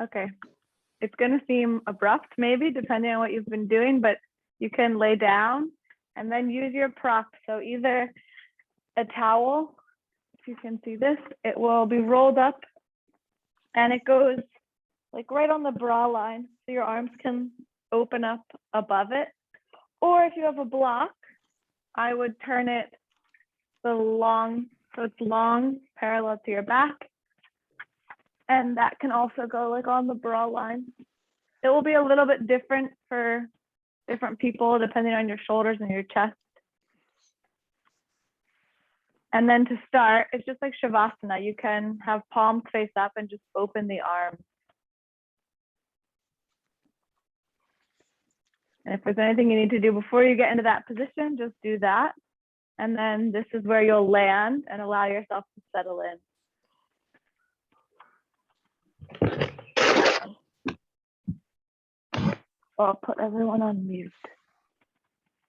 Okay. It's going to seem abrupt, maybe, depending on what you've been doing, but you can lay down and then use your prop. So either a towel, if you can see this, it will be rolled up and it goes like right on the bra line. So your arms can open up above it. Or if you have a block, I would turn it so it's long, parallel to your back. And that can also go like on the bra line. It will be a little bit different for different people depending on your shoulders and your chest. And then to start, it's just like Shavasana. You can have palms face up and just open the arms. And if there's anything you need to do before you get into that position, just do that. And then this is where you'll land and allow yourself to settle in. I'll put everyone on mute.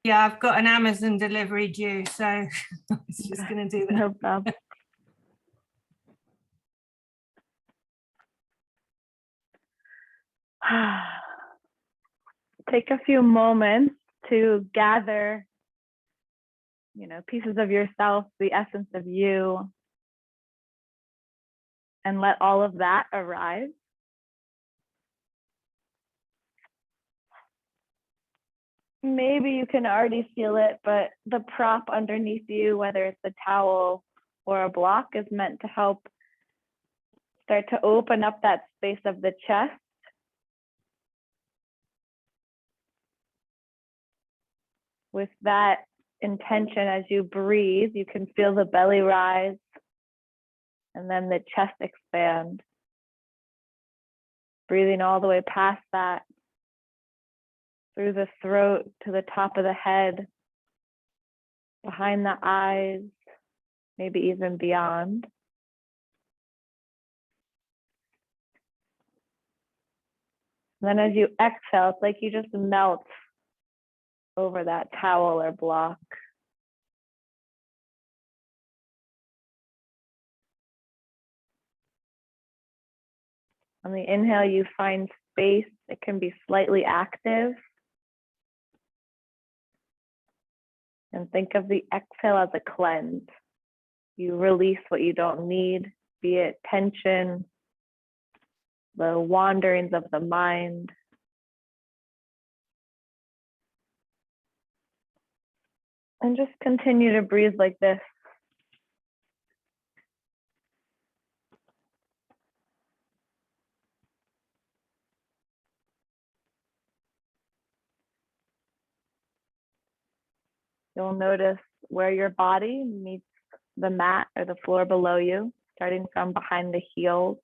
Yeah, I've got an Amazon delivery due, so I was just going to do that. No problem. Take a few moments to gather, pieces of yourself, the essence of you, and let all of that arrive. Maybe you can already feel it, but the prop underneath you, whether it's a towel or a block, is meant to help start to open up that space of the chest. With that intention, as you breathe, you can feel the belly rise and then the chest expand. Breathing all the way past that, through the throat to the top of the head, behind the eyes, maybe even beyond. And then as you exhale, it's like you just melt over that towel or block. On the inhale, you find space. It can be slightly active. And think of the exhale as a cleanse. You release what you don't need, be it tension, the wanderings of the mind. And just continue to breathe like this. You'll notice where your body meets the mat or the floor below you, starting from behind the heels.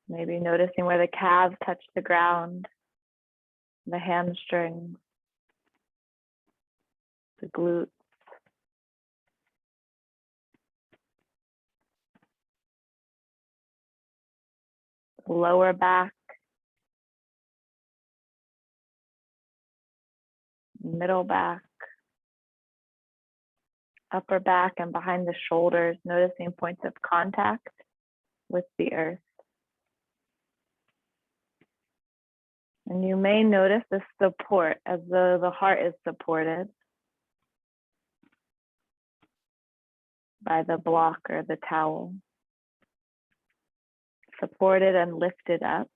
Maybe noticing where the calves touch the ground, the hamstrings, the glutes. Lower back, middle back, upper back, and behind the shoulders, noticing points of contact with the earth. And you may notice the support as though the heart is supported by the block or the towel. Supported and lifted up.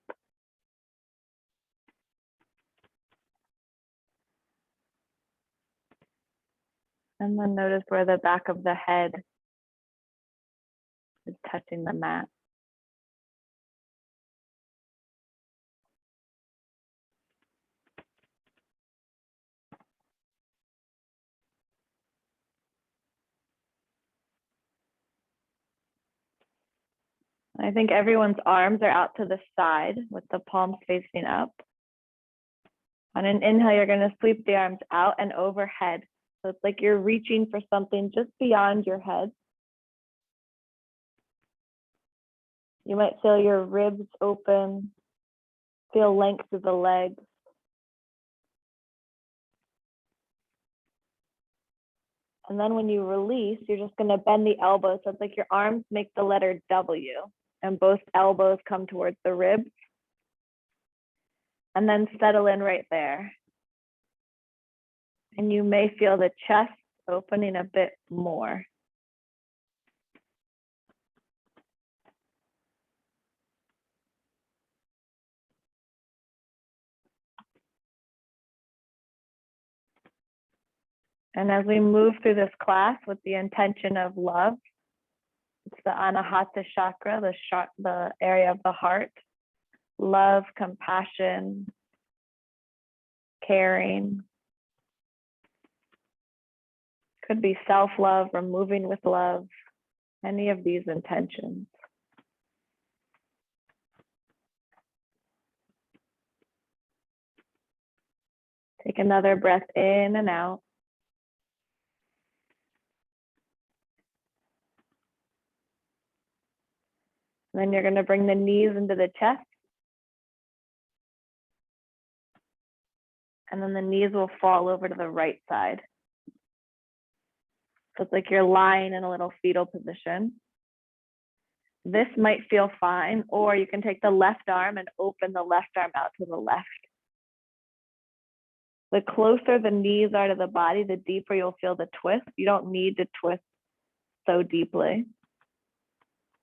And then notice where the back of the head is touching the mat. I think everyone's arms are out to the side with the palms facing up. On an inhale, you're going to sweep the arms out and overhead. So it's like you're reaching for something just beyond your head. You might feel your ribs open, feel length of the legs. And then when you release, you're just going to bend the elbows. So it's like your arms make the letter W and both elbows come towards the ribs. And then settle in right there. And you may feel the chest opening a bit more. And as we move through this class with the intention of love, it's the Anahata Chakra, the area of the heart. Love, compassion, caring. Could be self-love or moving with love, any of these intentions. Take another breath in and out. And then you're going to bring the knees into the chest. And then the knees will fall over to the right side. So it's like you're lying in a little fetal position. This might feel fine, or you can take the left arm and open the left arm out to the left. The closer the knees are to the body, the deeper you'll feel the twist. You don't need to twist so deeply.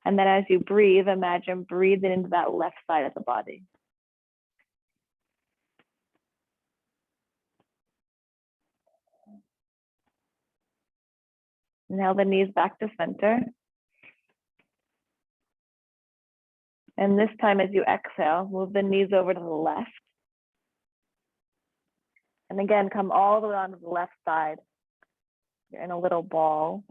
And then as you breathe, imagine breathing into that left side of the body. Now the knees back to center. And this time as you exhale, move the knees over to the left. And again, come all the way onto the left side. You're in a little ball.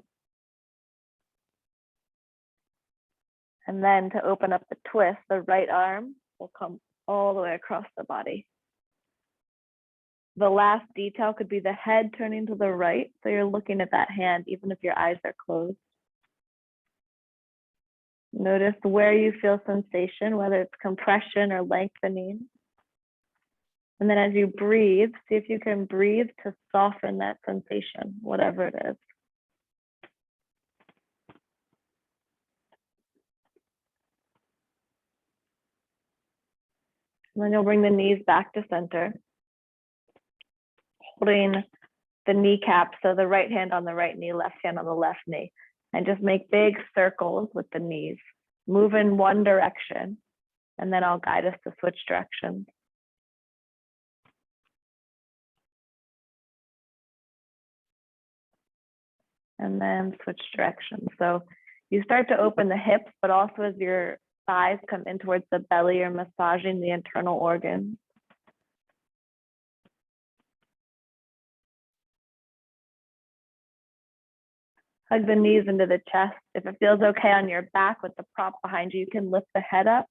And then to open up the twist, the right arm will come all the way across the body. The last detail could be the head turning to the right. So you're looking at that hand, even if your eyes are closed. Notice where you feel sensation, whether it's compression or lengthening. And then as you breathe, see if you can breathe to soften that sensation, whatever it is. And then you'll bring the knees back to center, holding the kneecap, so the right hand on the right knee, left hand on the left knee, and just make big circles with the knees. Move in one direction, and then I'll guide us to switch directions. And then switch directions. So you start to open the hips, but also as your thighs come in towards the belly, you're massaging the internal organs. Hug the knees into the chest. If it feels okay on your back with the prop behind you, you can lift the head up.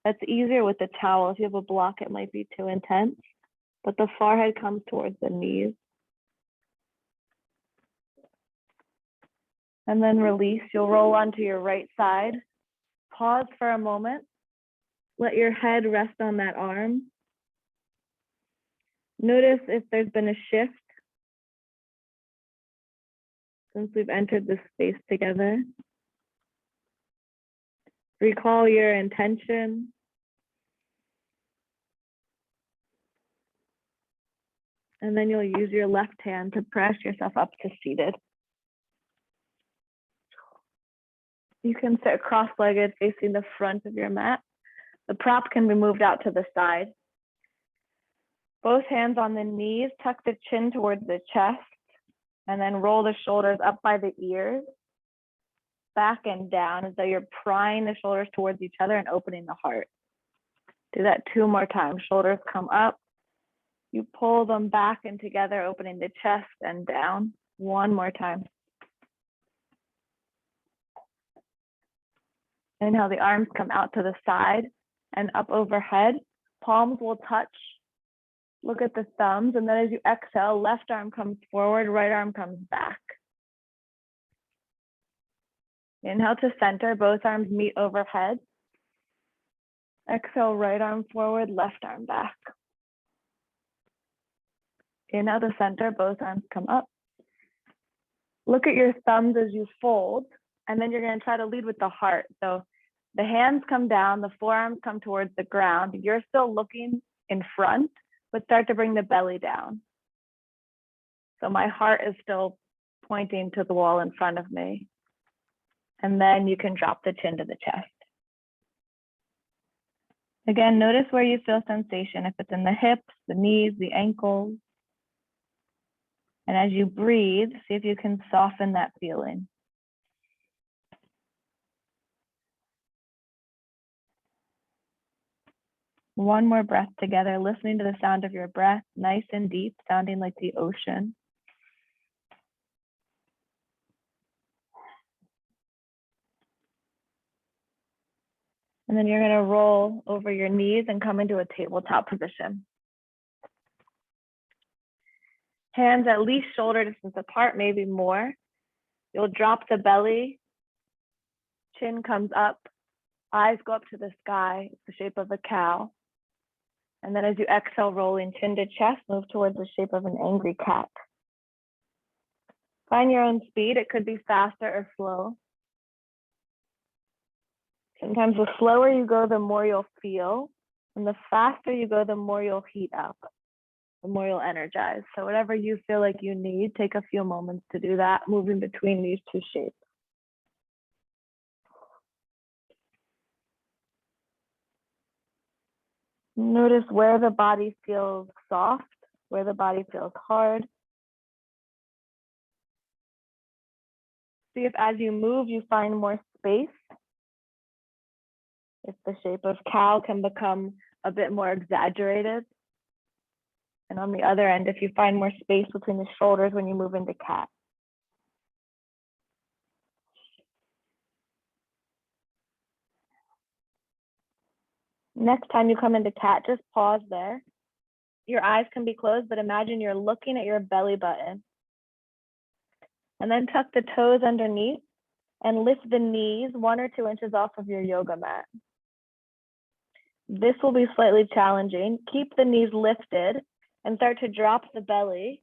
That's easier with the towel. If you have a block, it might be too intense, but the forehead comes towards the knees. And then release. You'll roll onto your right side. Pause for a moment. Let your head rest on that arm. Notice if there's been a shift since we've entered this space together. Recall your intention. And then you'll use your left hand to press yourself up to seated. You can sit cross-legged facing the front of your mat. The prop can be moved out to the side. Both hands on the knees, tuck the chin towards the chest, and then roll the shoulders up by the ears, back and down, as though you're prying the shoulders towards each other and opening the heart. Do that 2 more times. Shoulders come up. You pull them back and together, opening the chest and down. 1 more time. Inhale, the arms come out to the side and up overhead. Palms will touch. Look at the thumbs. And then as you exhale, left arm comes forward, right arm comes back. Inhale to center, both arms meet overhead. Exhale, right arm forward, left arm back. Inhale to center, both arms come up. Look at your thumbs as you fold, and then you're going to try to lead with the heart. So the hands come down, the forearms come towards the ground. You're still looking in front, but start to bring the belly down. So my heart is still pointing to the wall in front of me. And then you can drop the chin to the chest. Again, notice where you feel sensation, if it's in the hips, the knees, the ankles. And as you breathe, see if you can soften that feeling. One more breath together, listening to the sound of your breath, nice and deep, sounding like the ocean. And then you're going to roll over your knees and come into a tabletop position. Hands at least shoulder distance apart, maybe more. You'll drop the belly, chin comes up, eyes go up to the sky, it's the shape of a cow. And then as you exhale, rolling chin to chest, move towards the shape of an angry cat. Find your own speed. It could be faster or slow. Sometimes the slower you go, the more you'll feel. And the faster you go, the more you'll heat up, the more you'll energize. So whatever you feel like you need, take a few moments to do that, moving between these two shapes. Notice where the body feels soft, where the body feels hard. See if as you move, you find more space. If the shape of cow can become a bit more exaggerated. And on the other end, if you find more space between the shoulders when you move into cat. Next time you come into cat, just pause there. Your eyes can be closed, but imagine you're looking at your belly button. And then tuck the toes underneath and lift the knees 1 or 2 inches off of your yoga mat. This will be slightly challenging. Keep the knees lifted and start to drop the belly,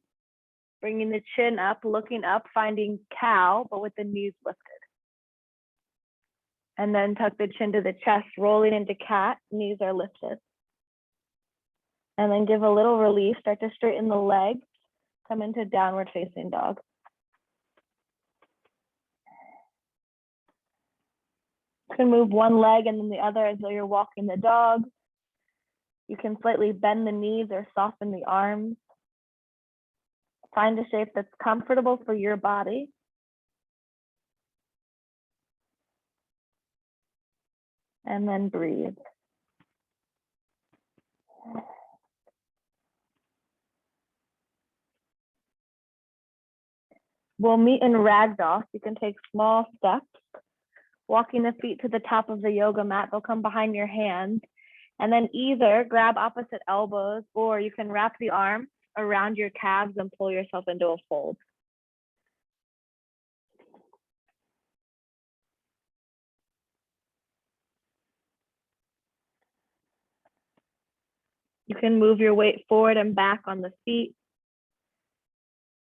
bringing the chin up, looking up, finding cow, but with the knees lifted. And then tuck the chin to the chest, rolling into cat, knees are lifted. And then give a little release, start to straighten the legs, come into downward facing dog. You can move one leg and then the other as though you're walking the dog. You can slightly bend the knees or soften the arms. Find a shape that's comfortable for your body. And then breathe. We'll meet in Ragdolls. You can take small steps, walking the feet to the top of the yoga mat. They'll come behind your hands. And then either grab opposite elbows or you can wrap the arm around your calves and pull yourself into a fold. You can move your weight forward and back on the feet,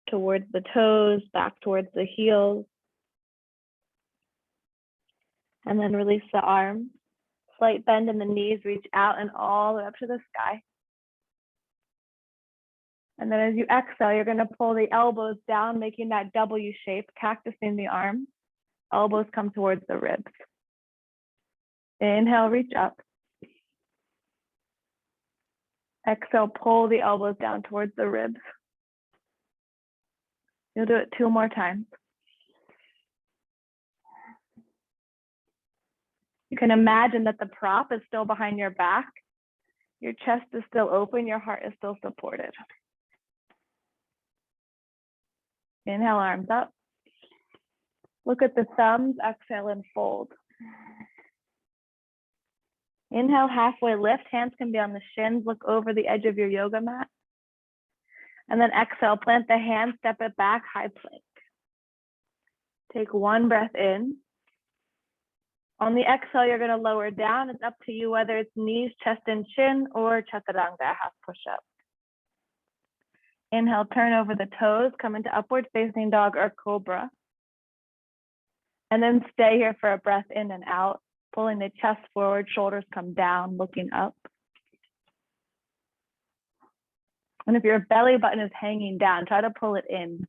towards the toes, back towards the heels. And then release the arms. Slight bend in the knees, reach out and all the way up to the sky. And then as you exhale, you're going to pull the elbows down, making that W shape, cactusing the arms. Elbows come towards the ribs. Inhale, reach up. Exhale, pull the elbows down towards the ribs. You'll do it 2 more times. You can imagine that the prop is still behind your back. Your chest is still open. Your heart is still supported. Inhale, arms up. Look at the thumbs. Exhale and fold. Inhale, halfway lift. Hands can be on the shins. Look over the edge of your yoga mat. And then exhale, plant the hands, step it back, high plank. Take 1 breath in. On the exhale, you're going to lower down. It's up to you whether it's knees, chest, and chin, or chaturanga, half push-up. Inhale, turn over the toes, come into upward facing dog or cobra. And then stay here for a breath in and out, pulling the chest forward, shoulders come down, looking up. And if your belly button is hanging down, try to pull it in.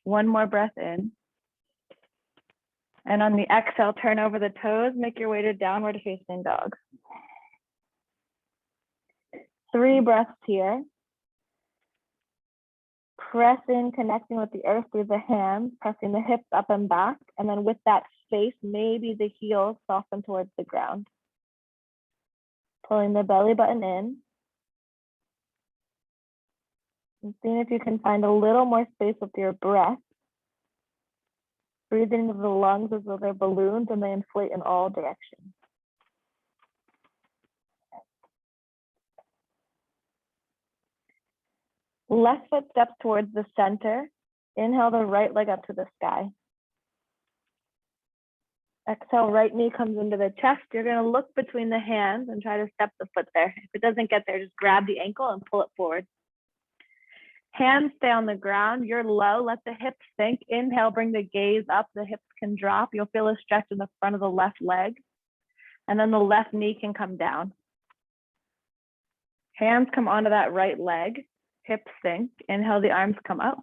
One more breath in. And on the exhale, turn over the toes, make your way to downward facing dog. 3 breaths here. Press in, connecting with the earth through the hands, pressing the hips up and back. And then with that space, maybe the heels soften towards the ground. Pulling the belly button in. And seeing if you can find a little more space with your breath. Breathing into the lungs as though they're balloons and they inflate in all directions. Left foot steps towards the center. Inhale the right leg up to the sky. Exhale, right knee comes into the chest. You're going to look between the hands and try to step the foot there. If it doesn't get there, just grab the ankle and pull it forward. Hands stay on the ground. You're low. Let the hips sink. Inhale, bring the gaze up. The hips can drop. You'll feel a stretch in the front of the left leg. And then the left knee can come down. Hands come onto that right leg. Hips sink. Inhale, the arms come up.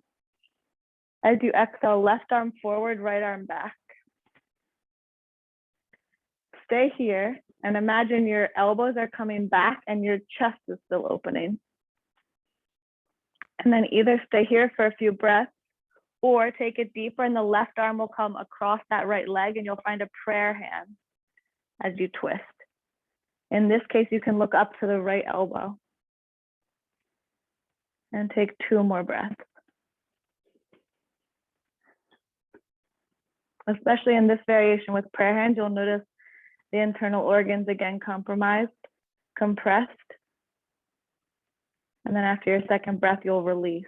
As you exhale, left arm forward, right arm back. Stay here and imagine your elbows are coming back and your chest is still opening. And then either stay here for a few breaths or take it deeper and the left arm will come across that right leg and you'll find a prayer hand as you twist. In this case, you can look up to the right elbow. And take 2 more breaths. Especially in this variation with prayer hands, you'll notice the internal organs again compromised, compressed. And then after your second breath, you'll release.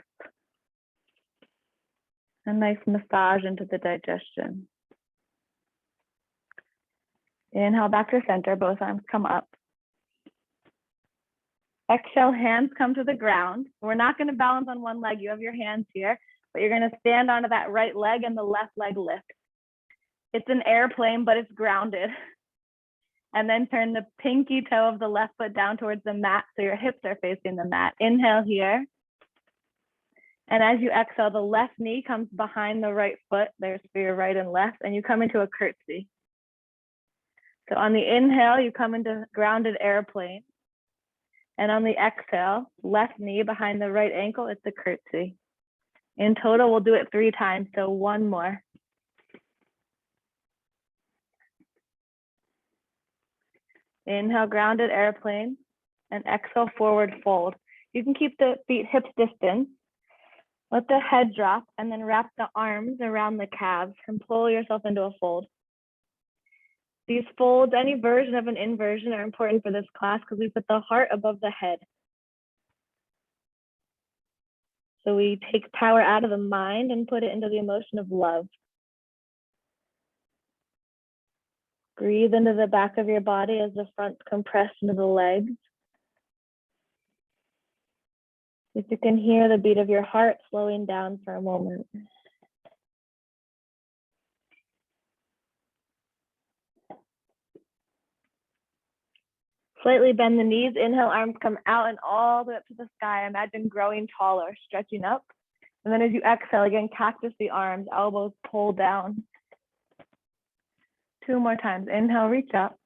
A nice massage into the digestion. Inhale back to center, both arms come up. Exhale, hands come to the ground. We're not going to balance on one leg. You have your hands here, but you're going to stand onto that right leg and the left leg lifts. It's an airplane, but it's grounded. And then turn the pinky toe of the left foot down towards the mat so your hips are facing the mat. Inhale here. And as you exhale, the left knee comes behind the right foot. There's for your right and left, and you come into a curtsy. So on the inhale, you come into grounded airplane. And on the exhale, left knee behind the right ankle, it's a curtsy. In total, we'll do it 3 times, so 1 more. Inhale, grounded airplane, and exhale, forward fold. You can keep the feet hips distance. Let the head drop, and then wrap the arms around the calves and pull yourself into a fold. These folds, any version of an inversion, are important for this class because we put the heart above the head. So we take power out of the mind and put it into the emotion of love. Breathe into the back of your body as the front compress into the legs. If you can hear the beat of your heart slowing down for a moment. Slightly bend the knees, inhale, arms come out and all the way up to the sky. Imagine growing taller, stretching up. And then as you exhale, again, cactus the arms, elbows pull down. 2 more times. Inhale, reach up.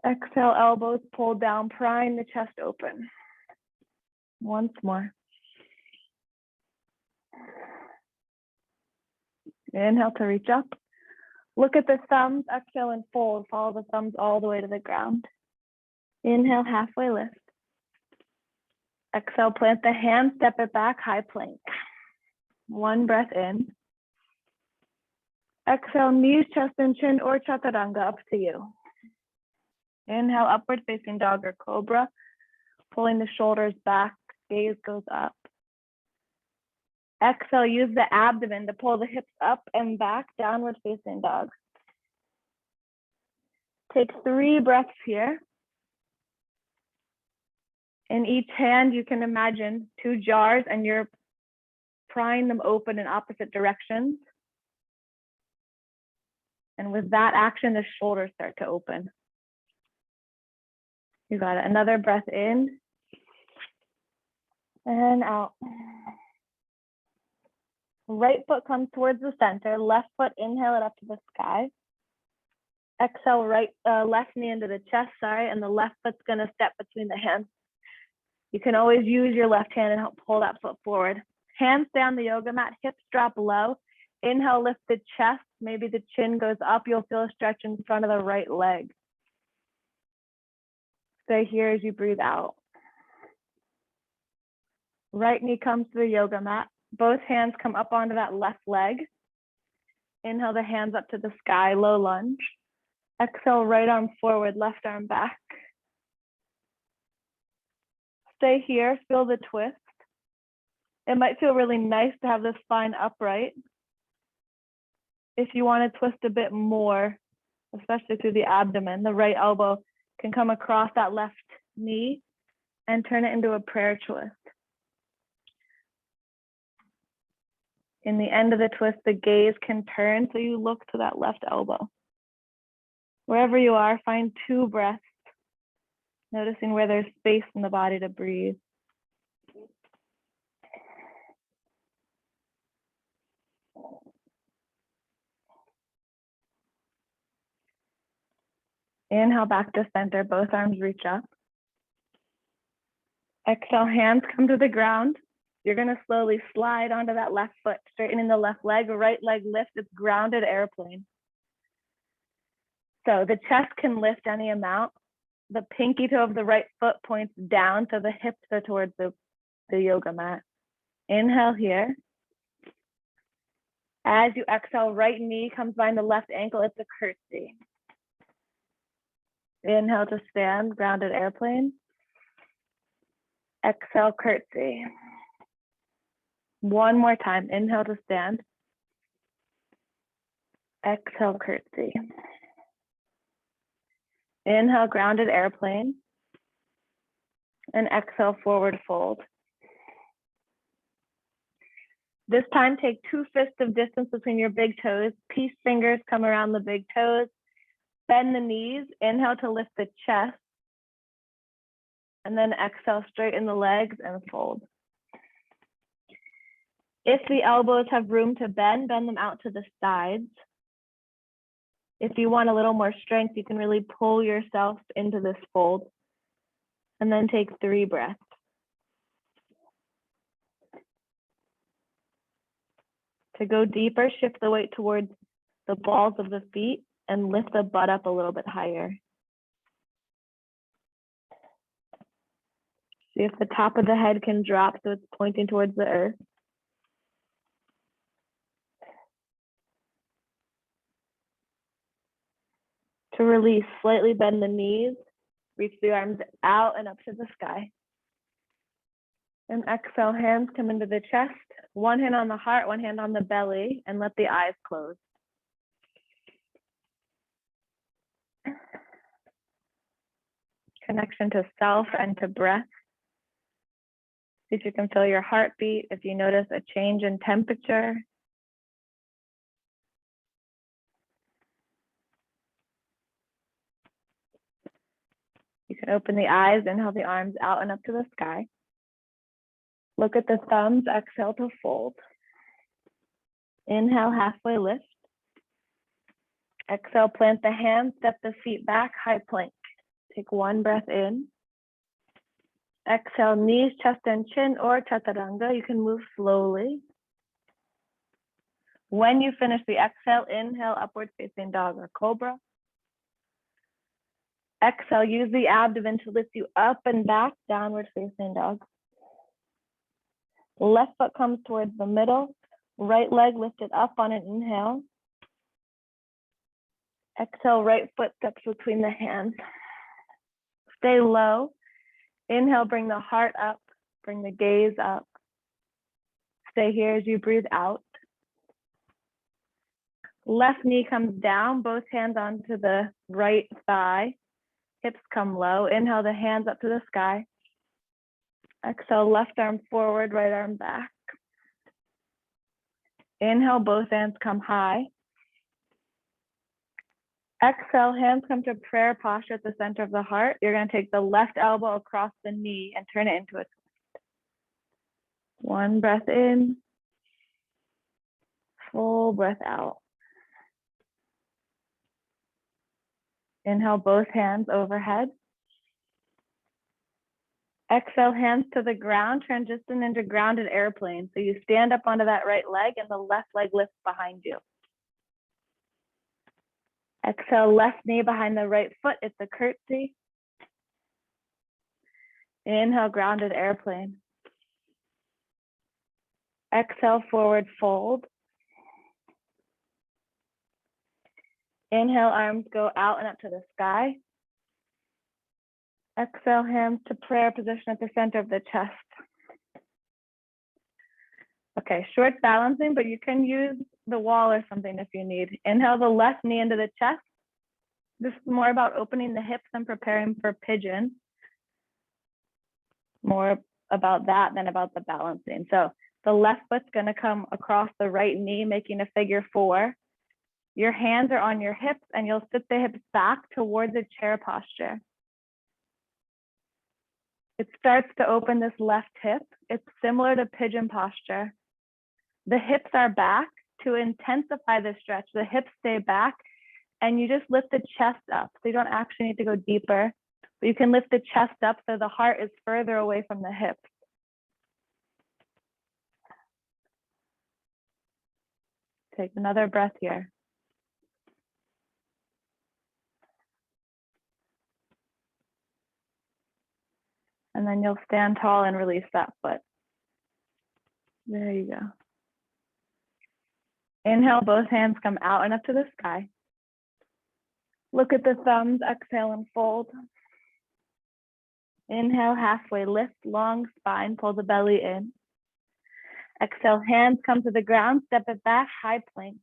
Exhale, elbows pull down, prying the chest open. Once more. Inhale to reach up. Look at the thumbs, exhale and fold. Follow the thumbs all the way to the ground. Inhale, halfway lift. Exhale, plant the hand, step it back, high plank. 1 breath in. Exhale, knees, chest, and chin, or chaturanga, up to you. Inhale, upward facing dog or cobra, pulling the shoulders back, gaze goes up. Exhale, use the abdomen to pull the hips up and back, downward facing dog. Take 3 breaths here. In each hand, you can imagine 2 jars and you're prying them open in opposite directions. And with that action, the shoulders start to open. You got it. Another breath in and out. Right foot comes towards the center. Left foot, inhale it up to the sky. Exhale, left knee into the chest, and the left foot's gonna step between the hands. You can always use your left hand and help pull that foot forward. Hands down the yoga mat, hips drop low. Inhale, lift the chest. Maybe the chin goes up. You'll feel a stretch in front of the right leg. Stay here as you breathe out. Right knee comes to the yoga mat. Both hands come up onto that left leg. Inhale the hands up to the sky, low lunge. Exhale, right arm forward, left arm back. Stay here, feel the twist. It might feel really nice to have the spine upright. If you want to twist a bit more, especially through the abdomen, the right elbow can come across that left knee and turn it into a prayer twist. In the end of the twist, the gaze can turn so you look to that left elbow. Wherever you are, find 2 breaths, noticing where there's space in the body to breathe. Inhale back to center, both arms reach up. Exhale, hands come to the ground. You're gonna slowly slide onto that left foot, straightening the left leg, right leg lift, it's grounded airplane. So the chest can lift any amount. The pinky toe of the right foot points down, so the hips are towards the yoga mat. Inhale here. As you exhale, right knee comes behind the left ankle, it's a curtsy. Inhale to stand, grounded airplane. Exhale, curtsy. One more time, inhale to stand. Exhale, curtsy. Inhale, grounded airplane. And exhale, forward fold. This time, take 2 fists of distance between your big toes. Peace fingers come around the big toes. Bend the knees. Inhale to lift the chest. And then exhale, straighten the legs and fold. If the elbows have room to bend them out to the sides. If you want a little more strength, you can really pull yourself into this fold. And then take 3 breaths. To go deeper, shift the weight towards the balls of the feet and lift the butt up a little bit higher. See if the top of the head can drop so it's pointing towards the earth. To release, slightly bend the knees, reach the arms out and up to the sky. And exhale, hands come into the chest, one hand on the heart, one hand on the belly, and let the eyes close. Connection to self and to breath. See if you can feel your heartbeat, if you notice a change in temperature. You can open the eyes, inhale the arms out and up to the sky. Look at the thumbs, exhale to fold. Inhale, halfway lift. Exhale, plant the hands, step the feet back, high plank. Take 1 breath in. Exhale, knees, chest, and chin, or chaturanga. You can move slowly. When you finish the exhale, inhale, upward facing dog or cobra. Exhale, use the abdomen to lift you up and back, downward facing dog. Left foot comes towards the middle, right leg lifted up on an inhale. Exhale, right foot steps between the hands. Stay low. Inhale, bring the heart up, bring the gaze up. Stay here as you breathe out. Left knee comes down, both hands onto the right thigh. Hips come low. Inhale the hands up to the sky. Exhale, left arm forward, right arm back. Inhale, both hands come high. Exhale, hands come to prayer posture at the center of the heart. You're going to take the left elbow across the knee and turn it into a twist. One breath in, full breath out. Inhale, both hands overhead. Exhale, hands to the ground, transition into grounded airplane. So you stand up onto that right leg and the left leg lifts behind you. Exhale, left knee behind the right foot. It's a curtsy. Inhale, grounded airplane. Exhale, forward fold. Inhale, arms go out and up to the sky. Exhale, hands to prayer position at the center of the chest. Okay, short balancing, but you can use the wall or something if you need. Inhale the left knee into the chest. This is more about opening the hips and preparing for pigeon. More about that than about the balancing. So the left foot's gonna come across the right knee, making a figure four. Your hands are on your hips and you'll sit the hips back towards a chair posture. It starts to open this left hip. It's similar to pigeon posture. The hips are back. To intensify the stretch, the hips stay back and you just lift the chest up. So you don't actually need to go deeper, but you can lift the chest up so the heart is further away from the hips. Take another breath here. And then you'll stand tall and release that foot. There you go. Inhale, both hands come out and up to the sky. Look at the thumbs, exhale and fold. Inhale, halfway lift, long spine, pull the belly in. Exhale, hands come to the ground, step it back, high plank.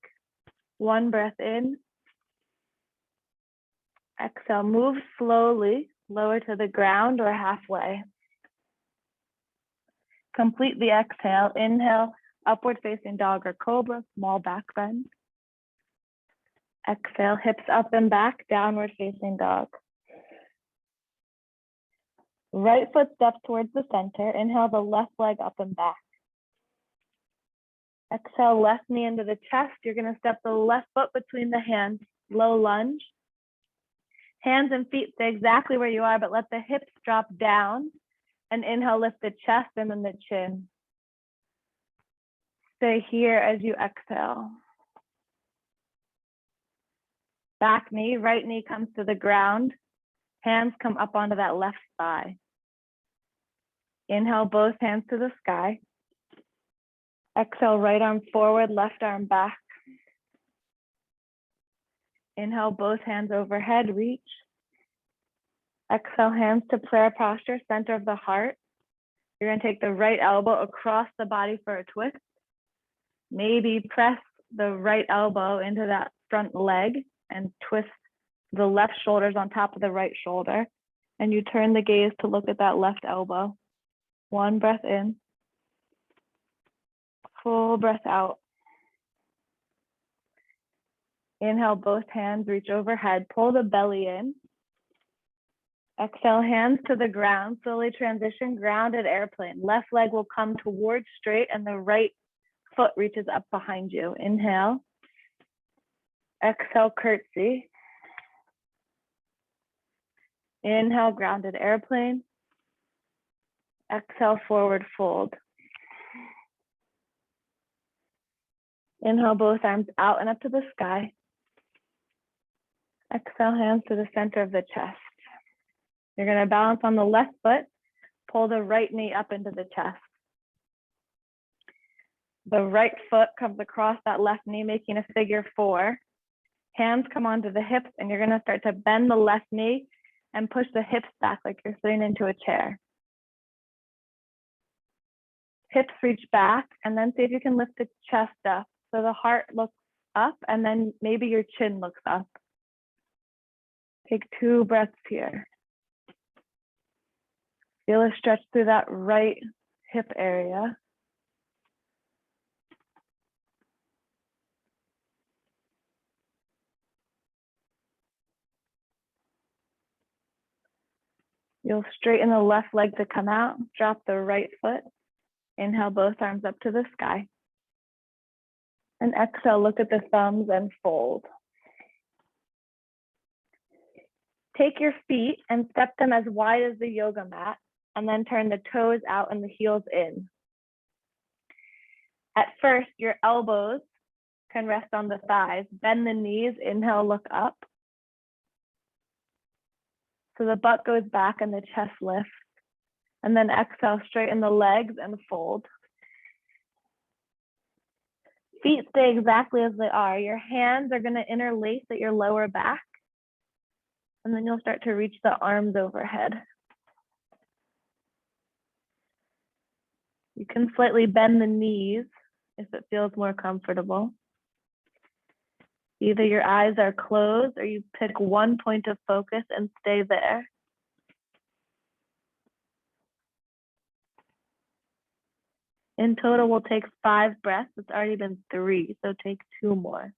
One breath in. Exhale, move slowly, lower to the ground or halfway. Complete the exhale. Inhale, upward facing dog or cobra, small back bend. Exhale, hips up and back, downward facing dog. Right foot steps towards the center. Inhale, the left leg up and back. Exhale, left knee into the chest. You're going to step the left foot between the hands, low lunge. Hands and feet stay exactly where you are, but let the hips drop down. And inhale, lift the chest and then the chin. Stay here as you exhale. Back knee, right knee comes to the ground. Hands come up onto that left thigh. Inhale, both hands to the sky. Exhale, right arm forward, left arm back. Inhale, both hands overhead, reach. Exhale, hands to prayer posture, center of the heart. You're going to take the right elbow across the body for a twist. Maybe press the right elbow into that front leg and twist the left shoulders on top of the right shoulder. And you turn the gaze to look at that left elbow. One breath in. Full breath out. Inhale, both hands reach overhead. Pull the belly in. Exhale, hands to the ground. Slowly transition, grounded airplane. Left leg will come towards straight and the right foot reaches up behind you. Inhale. Exhale, curtsy. Inhale, grounded airplane. Exhale, forward fold. Inhale, both arms out and up to the sky. Exhale, hands to the center of the chest. You're going to balance on the left foot, pull the right knee up into the chest. The right foot comes across that left knee, making a figure four. Hands come onto the hips, and you're going to start to bend the left knee and push the hips back like you're sitting into a chair. Hips reach back, and then see if you can lift the chest up. So the heart looks up, and then maybe your chin looks up. Take 2 breaths here. Feel a stretch through that right hip area. You'll straighten the left leg to come out, drop the right foot, inhale both arms up to the sky. And exhale, look at the thumbs and fold. Take your feet and step them as wide as the yoga mat, and then turn the toes out and the heels in. At first, your elbows can rest on the thighs. Bend the knees, inhale, look up. So the butt goes back and the chest lifts. And then exhale, straighten the legs and fold. Feet stay exactly as they are. Your hands are going to interlace at your lower back. And then you'll start to reach the arms overhead. You can slightly bend the knees if it feels more comfortable. Either your eyes are closed or you pick one point of focus and stay there. In total, we'll take 5 breaths. It's already been 3, so take 2 more.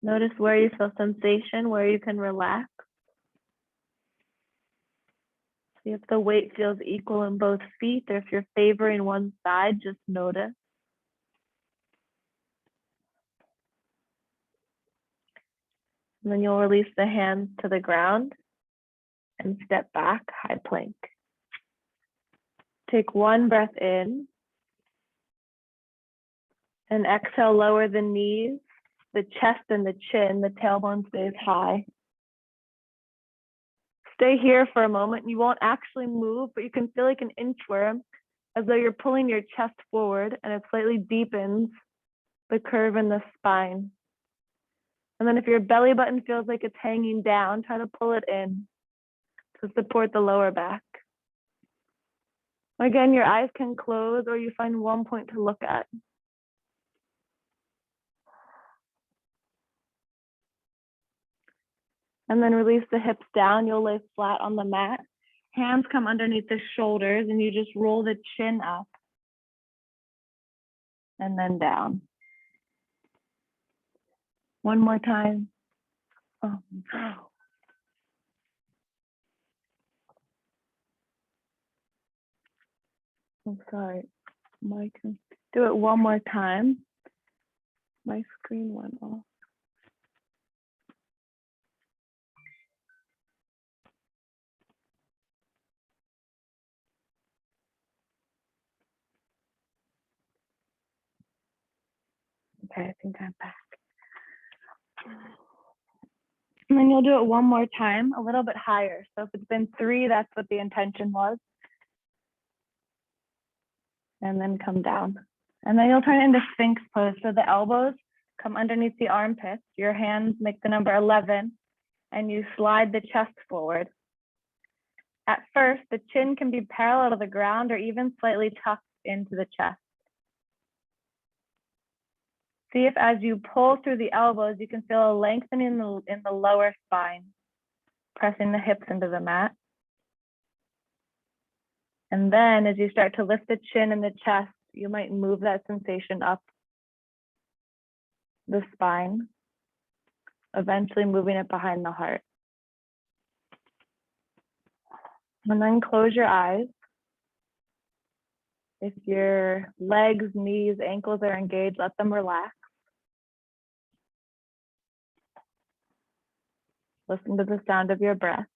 Notice where you feel sensation, where you can relax. See if the weight feels equal in both feet, or if you're favoring one side, just notice. And then you'll release the hands to the ground and step back, high plank. Take 1 breath in and exhale, lower the knees, the chest and the chin, the tailbone stays high. Stay here for a moment. You won't actually move, but you can feel like an inchworm, as though you're pulling your chest forward, and it slightly deepens the curve in the spine. And then if your belly button feels like it's hanging down, try to pull it in to support the lower back. Again, your eyes can close or you find one point to look at. And then release the hips down. You'll lay flat on the mat. Hands come underneath the shoulders and you just roll the chin up and then down. One more time. Oh, wow. I'm sorry. Mike, do it one more time. My screen went off. Okay, I think I'm back. And then you'll do it one more time, a little bit higher. So if it's been 3, that's what the intention was. And then come down. And then you'll turn into Sphinx Pose. So the elbows come underneath the armpits. Your hands make the number 11, and you slide the chest forward. At first, the chin can be parallel to the ground or even slightly tucked into the chest. See if as you pull through the elbows, you can feel a lengthening in the lower spine, pressing the hips into the mat. And then as you start to lift the chin and the chest, you might move that sensation up the spine, eventually moving it behind the heart. And then close your eyes. If your legs, knees, ankles are engaged, let them relax. Listen to the sound of your breath.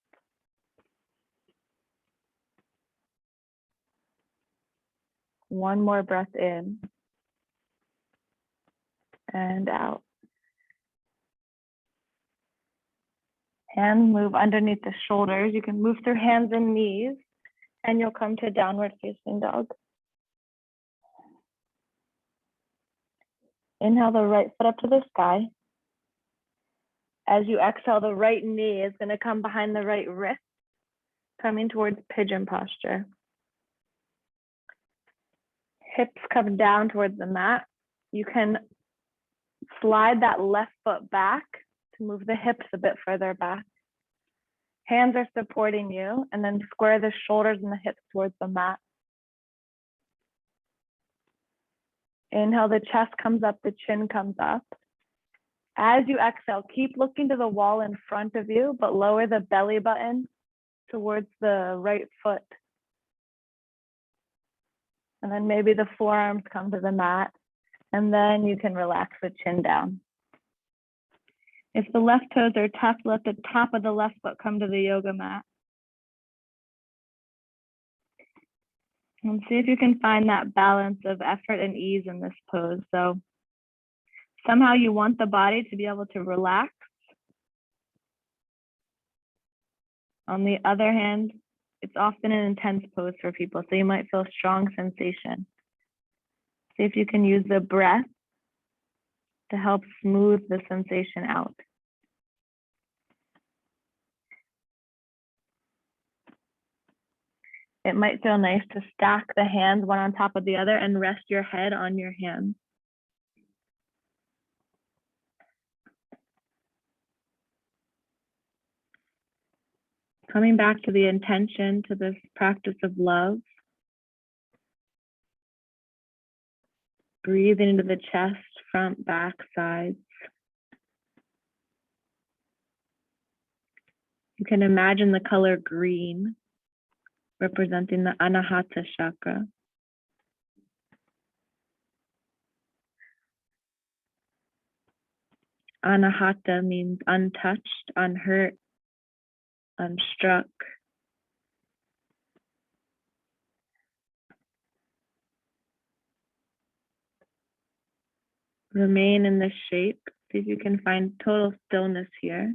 One more breath in and out. Hands move underneath the shoulders. You can move through hands and knees, and you'll come to downward facing dog. Inhale the right foot up to the sky. As you exhale, the right knee is going to come behind the right wrist, coming towards pigeon posture. Hips come down towards the mat. You can slide that left foot back to move the hips a bit further back. Hands are supporting you, and then square the shoulders and the hips towards the mat. Inhale, the chest comes up, the chin comes up. As you exhale, keep looking to the wall in front of you, but lower the belly button towards the right foot. And then maybe the forearms come to the mat, and then you can relax the chin down. If the left toes are tough, let the top of the left foot come to the yoga mat. And see if you can find that balance of effort and ease in this pose. So somehow you want the body to be able to relax. On the other hand, it's often an intense pose for people, so you might feel strong sensation. See if you can use the breath to help smooth the sensation out. It might feel nice to stack the hands one on top of the other and rest your head on your hands. Coming back to the intention, to this practice of love. Breathing into the chest, front, back, sides. You can imagine the color green, representing the Anahata chakra. Anahata means untouched, unhurt, unstruck. Remain in this shape. See if you can find total stillness here.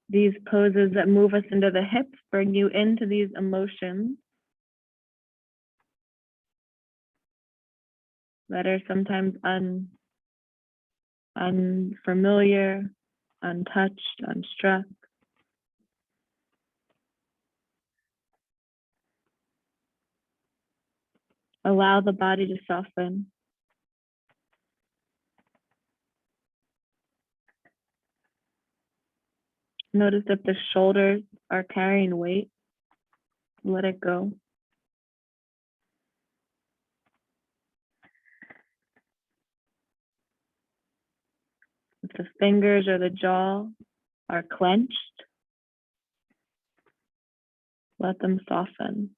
These poses that move us into the hips bring you into these emotions that are sometimes unfamiliar, untouched, unstruck. Allow the body to soften. Notice if the shoulders are carrying weight. Let it go. If the fingers or the jaw are clenched, let them soften.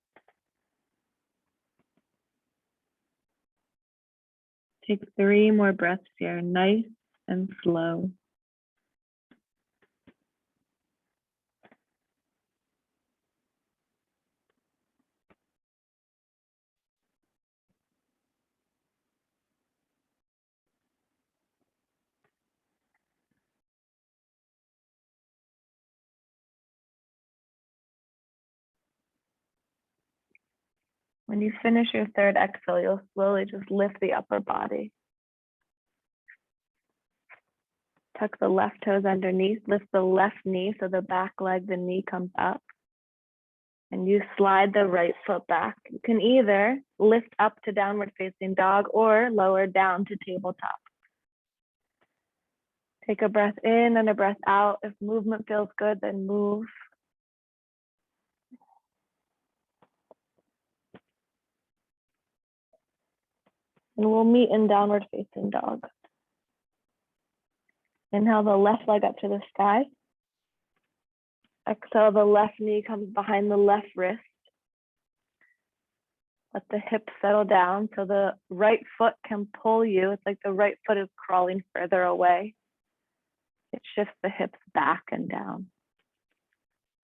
Take 3 more breaths here, nice and slow. When you finish your third exhale, you'll slowly just lift the upper body. Tuck the left toes underneath, lift the left knee so the back leg, the knee comes up. And you slide the right foot back. You can either lift up to downward facing dog or lower down to tabletop. Take a breath in and a breath out. If movement feels good, then move. And we'll meet in downward facing dog. Inhale the left leg up to the sky. Exhale, the left knee comes behind the left wrist. Let the hips settle down so the right foot can pull you. It's like the right foot is crawling further away. It shifts the hips back and down.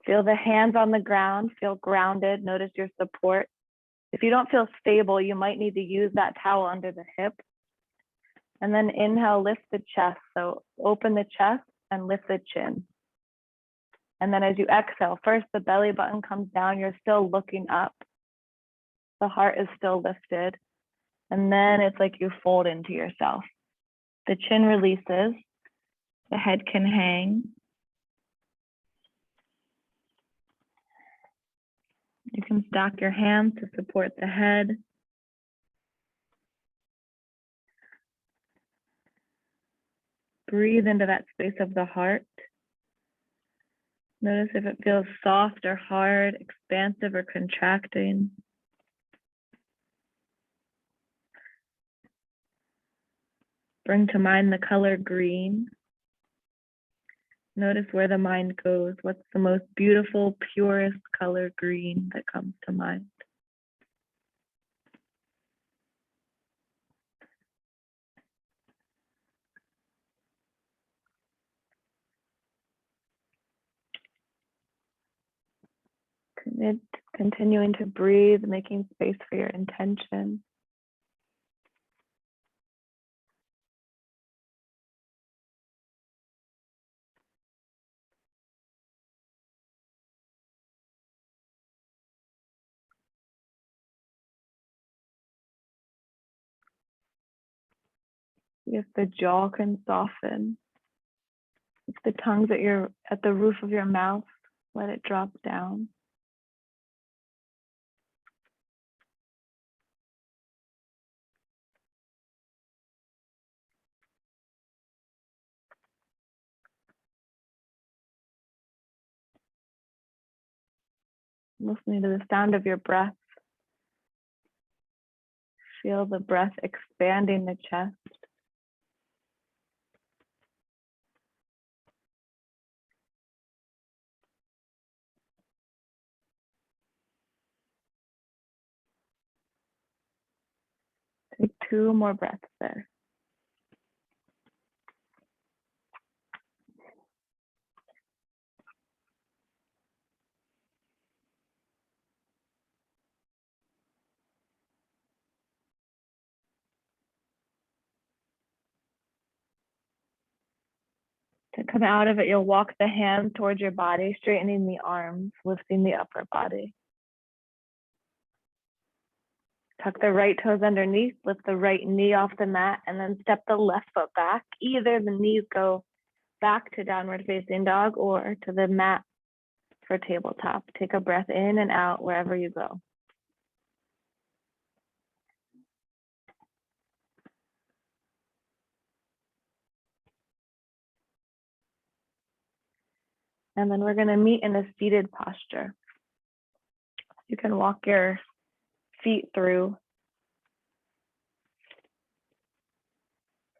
Feel the hands on the ground, feel grounded. Notice your support. If you don't feel stable, you might need to use that towel under the hip. And then inhale, lift the chest. So open the chest and lift the chin. And then as you exhale, first the belly button comes down. You're still looking up. The heart is still lifted. And then it's like you fold into yourself. The chin releases. The head can hang. You can stack your hands to support the head. Breathe into that space of the heart. Notice if it feels soft or hard, expansive or contracting. Bring to mind the color green. Notice where the mind goes. What's the most beautiful, purest color green that comes to mind? Continuing to breathe, making space for your intention. If the jaw can soften, if the tongue's at the roof of your mouth, let it drop down. Listening to the sound of your breath. Feel the breath expanding the chest. Take 2 more breaths there. To come out of it, you'll walk the hands towards your body, straightening the arms, lifting the upper body. Tuck the right toes underneath, lift the right knee off the mat, and then step the left foot back. Either the knees go back to downward facing dog or to the mat for tabletop. Take a breath in and out wherever you go. And then we're going to meet in a seated posture. You can walk your feet through.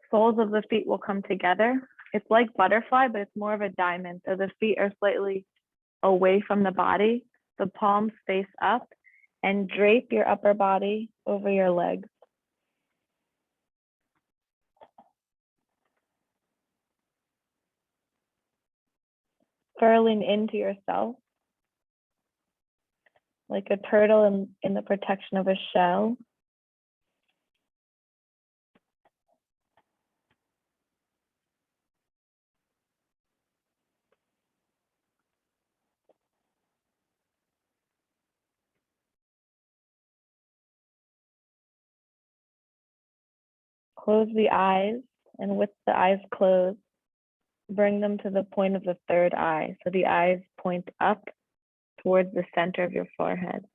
Soles of the feet will come together. It's like butterfly, but it's more of a diamond. So the feet are slightly away from the body. The palms face up and drape your upper body over your legs. Curling into yourself like a turtle in the protection of a shell. Close the eyes, and with the eyes closed, bring them to the point of the third eye. So the eyes point up towards the center of your forehead.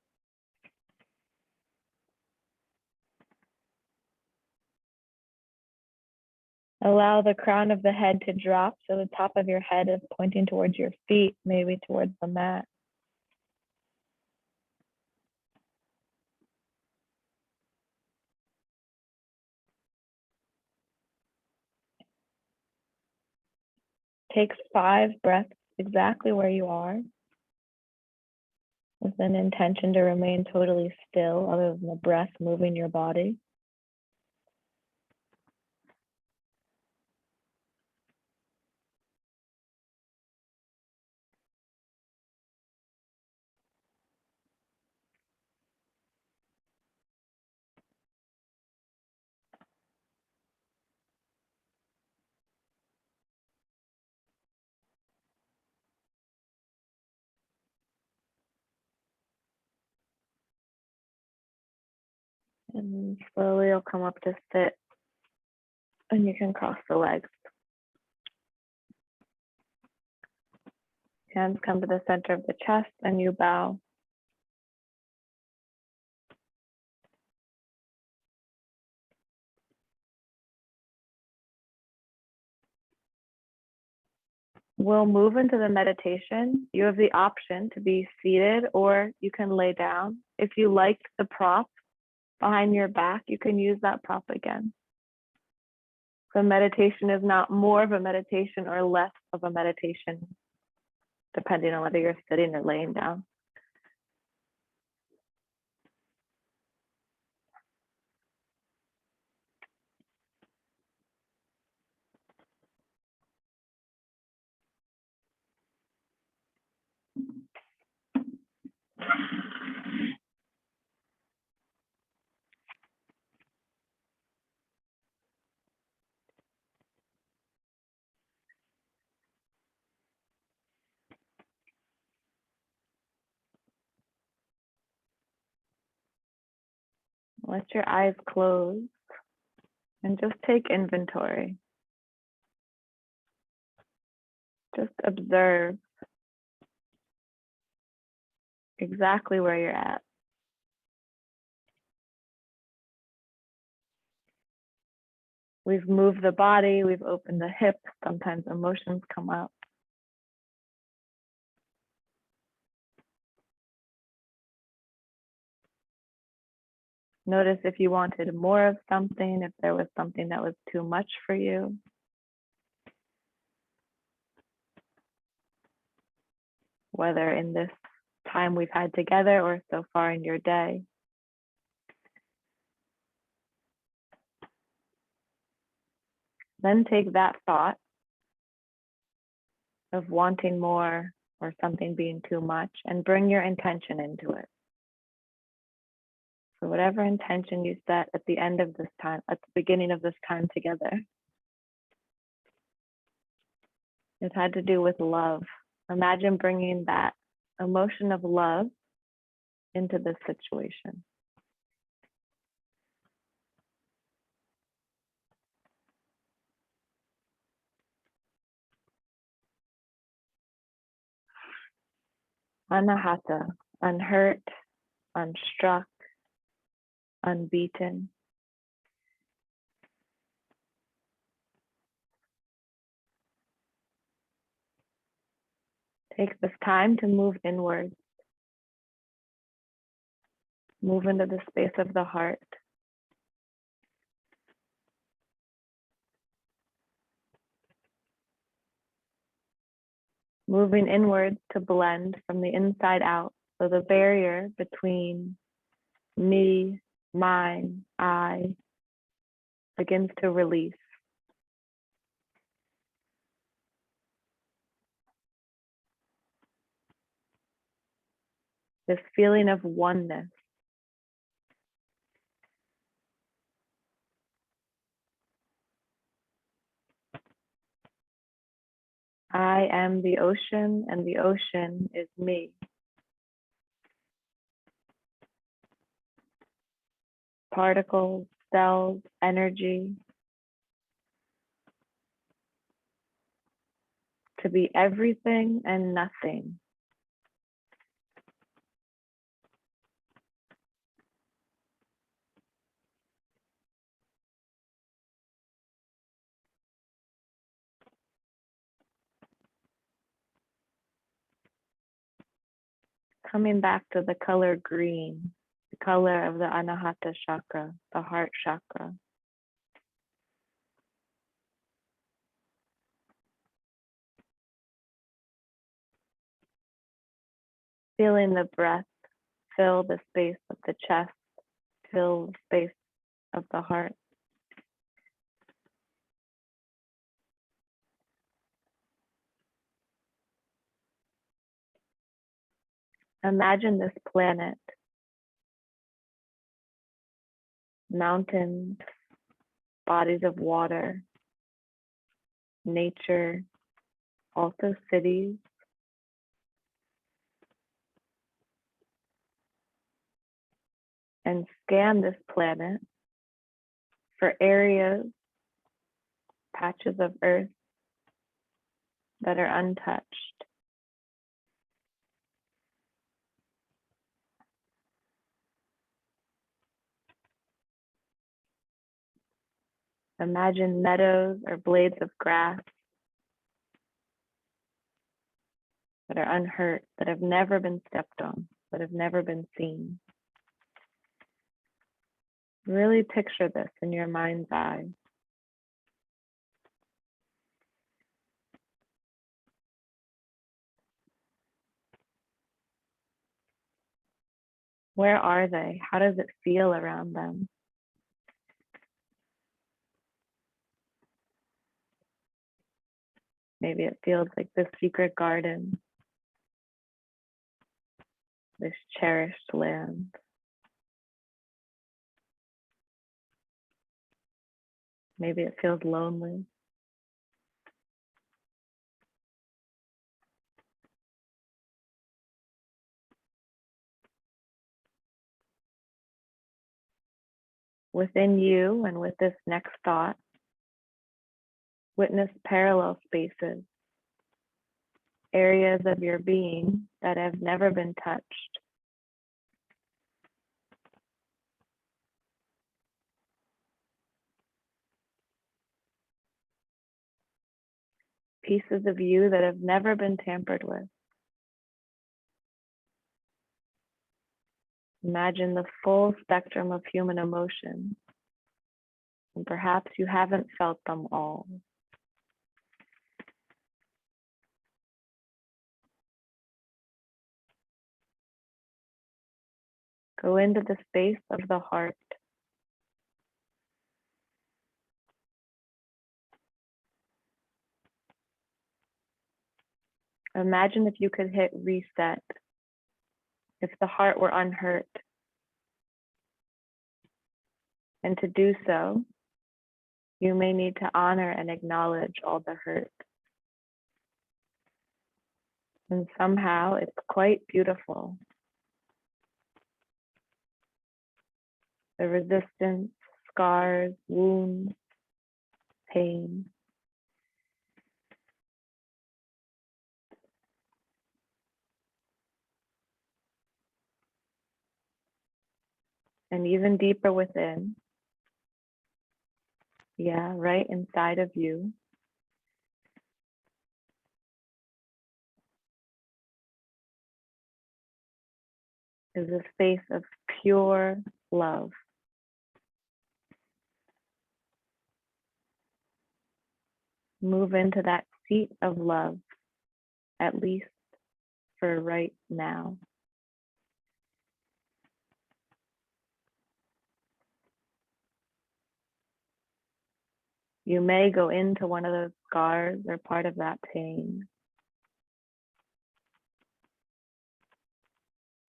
Allow the crown of the head to drop so the top of your head is pointing towards your feet, maybe towards the mat. Take 5 breaths exactly where you are, with an intention to remain totally still other than the breath moving your body. And slowly you'll come up to sit, and you can cross the legs. Hands come to the center of the chest and you bow. We'll move into the meditation. You have the option to be seated or you can lay down. If you like the prop behind your back, you can use that prop again. The meditation is not more of a meditation or less of a meditation, depending on whether you're sitting or laying down. Let your eyes close and just take inventory. Just observe exactly where you're at. We've moved the body, we've opened the hips, sometimes emotions come up. Notice if you wanted more of something, if there was something that was too much for you. Whether in this time we've had together or so far in your day. Then take that thought of wanting more or something being too much and bring your intention into it. So whatever intention you set at the end of this time, at the beginning of this time together, it had to do with love. Imagine bringing that emotion of love into this situation. Anahata, unhurt, unstruck, unbeaten. Take this time to move inward. Move into the space of the heart. Moving inward to blend from the inside out. So the barrier between me, mine, I begins to release. This feeling of oneness. I am the ocean and the ocean is me. Particles, cells, energy. To be everything and nothing. Coming back to the color green, the color of the Anahata chakra, the heart chakra. Feeling the breath fill the space of the chest, fill the space of the heart. Imagine this planet, mountains, bodies of water, nature, also cities. And scan this planet for areas, patches of earth that are untouched. Imagine meadows or blades of grass. that are unhurt, that have never been stepped on, that have never been seen. Really picture this in your mind's eye. Where are they? How does it feel around them? Maybe it feels like this secret garden, this cherished land. Maybe it feels lonely. Within you and with this next thought, witness parallel spaces, areas of your being that have never been touched. Pieces of you that have never been tampered with. Imagine the full spectrum of human emotion, and perhaps you haven't felt them all. Go into the space of the heart. Imagine if you could hit reset, if the heart were unhurt. And to do so, you may need to honor and acknowledge all the hurt. And somehow it's quite beautiful. The resistance, scars, wounds, pain. And even deeper within, yeah, right inside of you, is a space of pure love. Move into that seat of love, at least for right now. You may go into one of those scars or part of that pain.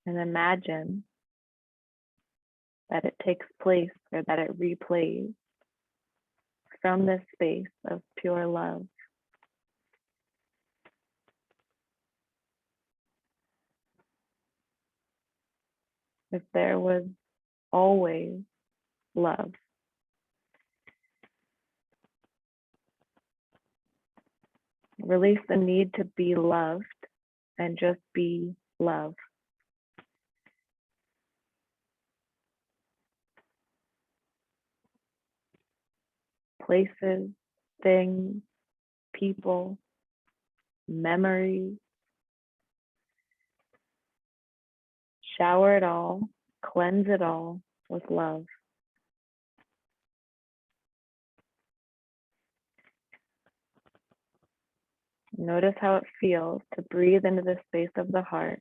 And imagine that it takes place or that it replays from this space of pure love. If there was always love, release the need to be loved and just be love. Places, things, people, memories. Shower it all, cleanse it all with love. Notice how it feels to breathe into the space of the heart.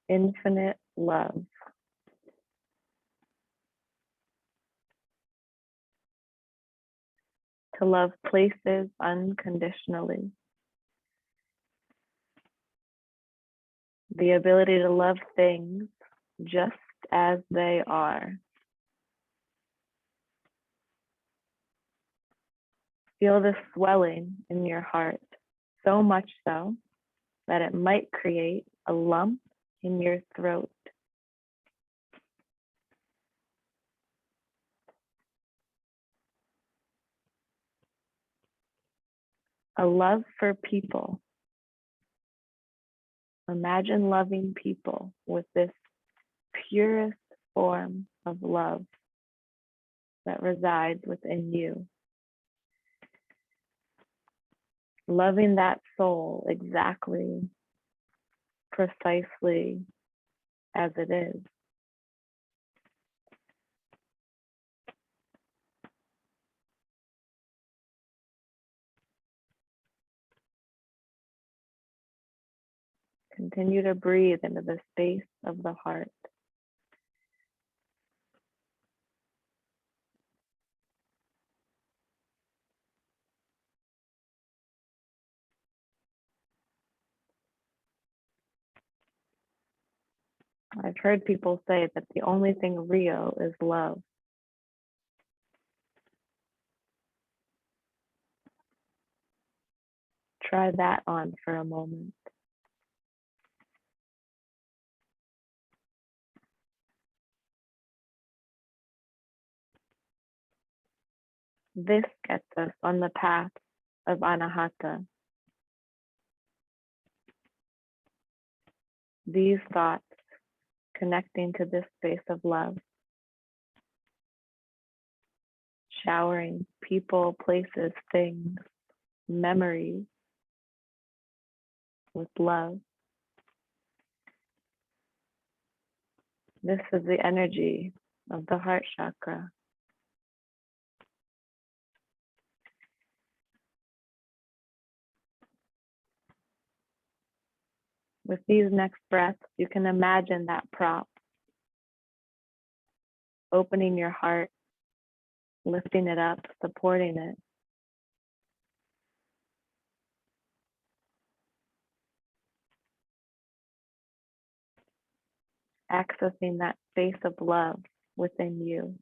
Infinite love. To love places unconditionally. The ability to love things just as they are. Feel the swelling in your heart, so much so that it might create a lump in your throat. A love for people. Imagine loving people with this purest form of love that resides within you. loving that soul exactly, precisely as it is. Continue to breathe into the space of the heart. I've heard people say that the only thing real is love. Try that on for a moment. This gets us on the path of Anahata. These thoughts connecting to this space of love, showering people, places, things, memories with love. This is the energy of the heart chakra. With these next breaths, you can imagine that prop, opening your heart, lifting it up, supporting it. Accessing that space of love within you.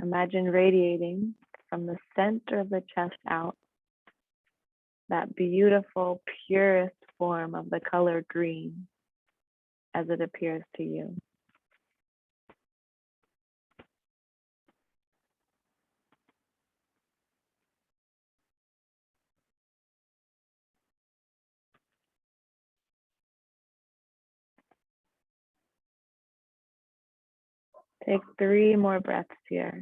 Imagine radiating from the center of the chest out, that beautiful, purest form of the color green as it appears to you. Take 3 more breaths here,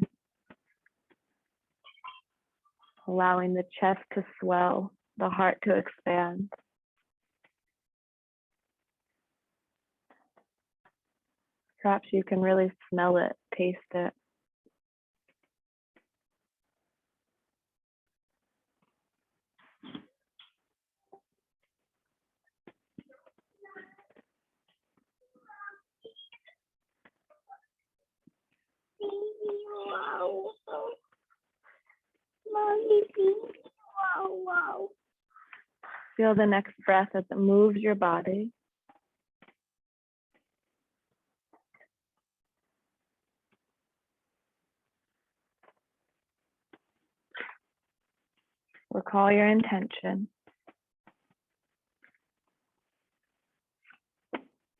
allowing the chest to swell, the heart to expand. Perhaps you can really smell it, taste it. Feel the next breath as it moves your body. Recall your intention.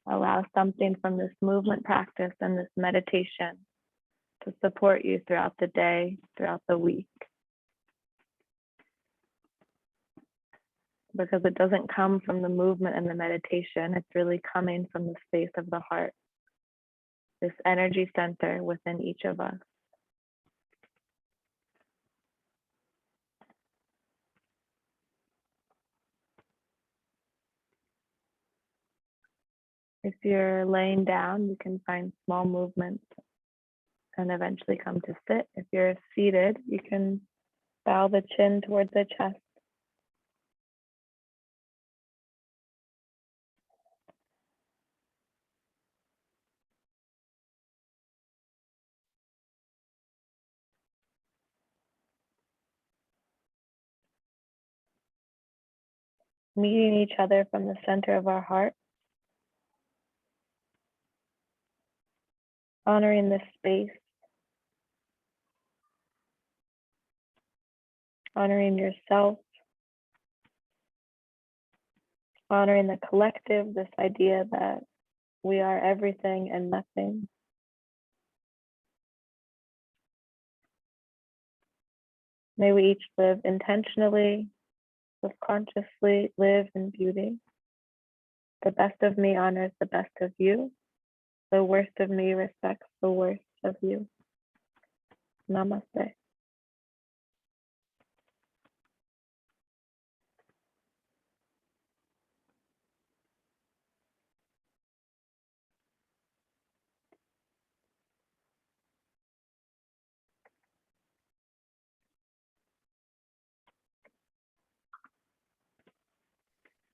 Allow something from this movement practice and this meditation to support you throughout the day, throughout the week. Because it doesn't come from the movement and the meditation, it's really coming from the space of the heart, this energy center within each of us. If you're laying down, you can find small movements and eventually come to sit. If you're seated, you can bow the chin towards the chest. Meeting each other from the center of our heart. Honoring this space. Honoring yourself. Honoring the collective, this idea that we are everything and nothing. May we each live intentionally, subconsciously, live in beauty. The best of me honors the best of you. The worst of me respects the worst of you. Namaste.